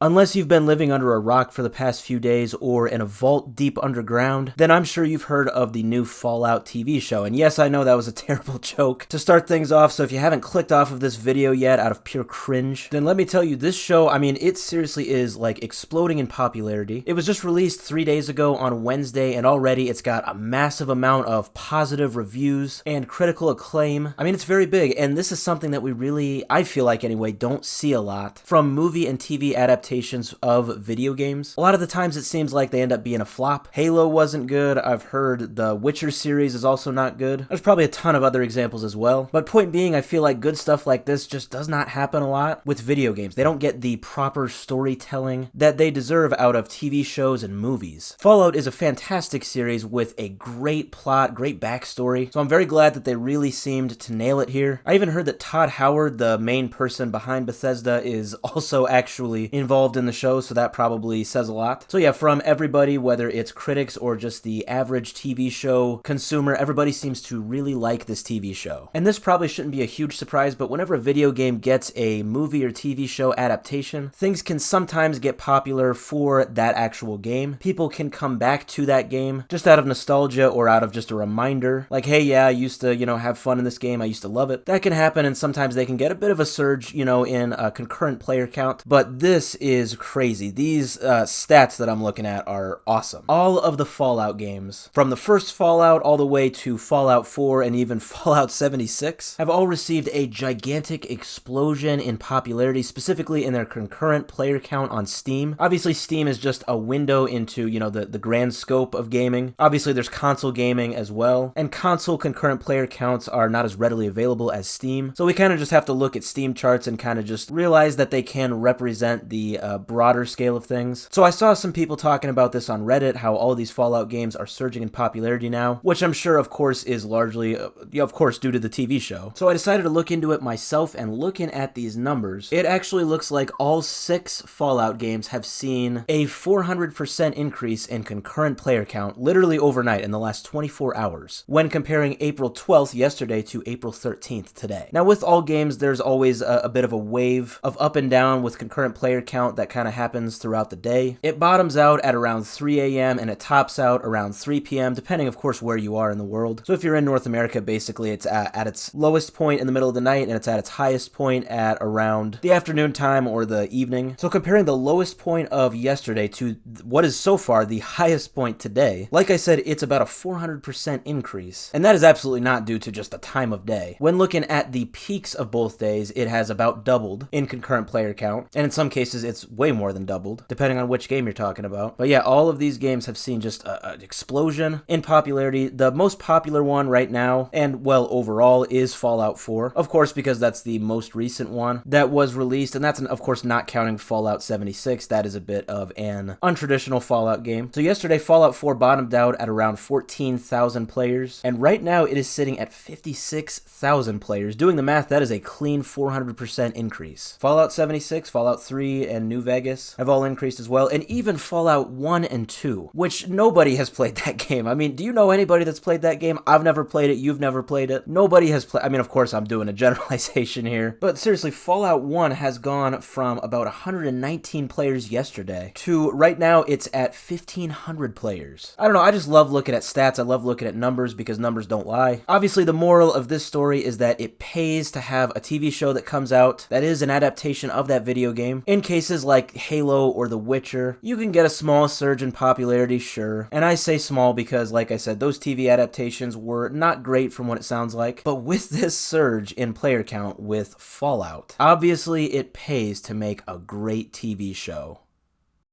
Unless you've been living under a rock for the past few days or in a vault deep underground, then I'm sure you've heard of the new Fallout TV show. And yes, I know that was a terrible joke to start things off, so if you haven't clicked off of this video yet out of pure cringe, then let me tell you, this show, I mean, it seriously is like exploding in popularity. It was just released 3 days ago on Wednesday, and already it's got a massive amount of positive reviews and critical acclaim. I mean, it's very big, and this is something that we really, I feel like anyway, don't see a lot from movie and TV adaptations of video games. A lot of the times it seems like they end up being a flop. Halo wasn't good. I've heard the Witcher series is also not good. There's probably a ton of other examples as well. But point being, I feel like good stuff like this just does not happen a lot with video games. They don't get the proper storytelling that they deserve out of TV shows and movies. Fallout is a fantastic series with a great plot, great backstory. So I'm very glad that they really seemed to nail it here. I even heard that Todd Howard, the main person behind Bethesda, is also actually involved in the show, so that probably says a lot. So yeah, from everybody, whether it's critics or just the average TV show consumer, everybody seems to really like this TV show. And this probably shouldn't be a huge surprise, but whenever a video game gets a movie or TV show adaptation, things can sometimes get popular for that actual game. People can come back to that game just out of nostalgia or out of just a reminder, like, hey, yeah, I used to, have fun in this game, I used to love it. That can happen, and sometimes they can get a bit of a surge, in a concurrent player count, but this is crazy. These stats that I'm looking at are awesome. All of the Fallout games, from the first Fallout all the way to Fallout 4 and even Fallout 76, have all received a gigantic explosion in popularity, specifically in their concurrent player count on Steam. Obviously, Steam is just a window into, the grand scope of gaming. Obviously, there's console gaming as well, and console concurrent player counts are not as readily available as Steam, so we kind of just have to look at Steam charts and kind of just realize that they can represent the broader scale of things. So I saw some people talking about this on Reddit, how all of these Fallout games are surging in popularity now, which I'm sure, of course, is largely, of course, due to the TV show. So I decided to look into it myself, and looking at these numbers, it actually looks like all 6 Fallout games have seen a 400% increase in concurrent player count, literally overnight in the last 24 hours, when comparing April 12th yesterday to April 13th today. Now, with all games, there's always a bit of a wave of up and down with concurrent player count that kind of happens throughout the day. It bottoms out at around 3 a.m. and it tops out around 3 p.m., depending, of course, where you are in the world. So if you're in North America, basically it's at its lowest point in the middle of the night, and it's at its highest point at around the afternoon time or the evening. So comparing the lowest point of yesterday to what is so far the highest point today, like I said, it's about a 400% increase. And that is absolutely not due to just the time of day. When looking at the peaks of both days, it has about doubled in concurrent player count, and in some cases it's way more than doubled, depending on which game you're talking about. But yeah, all of these games have seen just an explosion in popularity. The most popular one right now, and well, overall, is Fallout 4. Of course, because that's the most recent one that was released, and that's, of course, not counting Fallout 76. That is a bit of an untraditional Fallout game. So yesterday, Fallout 4 bottomed out at around 14,000 players, and right now it is sitting at 56,000 players. Doing the math, that is a clean 400% increase. Fallout 76, Fallout 3, and New Vegas have all increased as well, and even Fallout 1 and 2, which nobody has played that game. I mean, do you know anybody that's played that game? I've never played it, you've never played it. Nobody has played, I mean, of course, I'm doing a generalization here, but seriously, Fallout 1 has gone from about 119 players yesterday to right now it's at 1,500 players. I don't know, I just love looking at stats, I love looking at numbers because numbers don't lie. Obviously, the moral of this story is that it pays to have a TV show that comes out that is an adaptation of that video game. In cases like Halo or The Witcher, you can get a small surge in popularity, sure. And I say small because, like I said, those TV adaptations were not great from what it sounds like. But with this surge in player count with Fallout, obviously it pays to make a great TV show.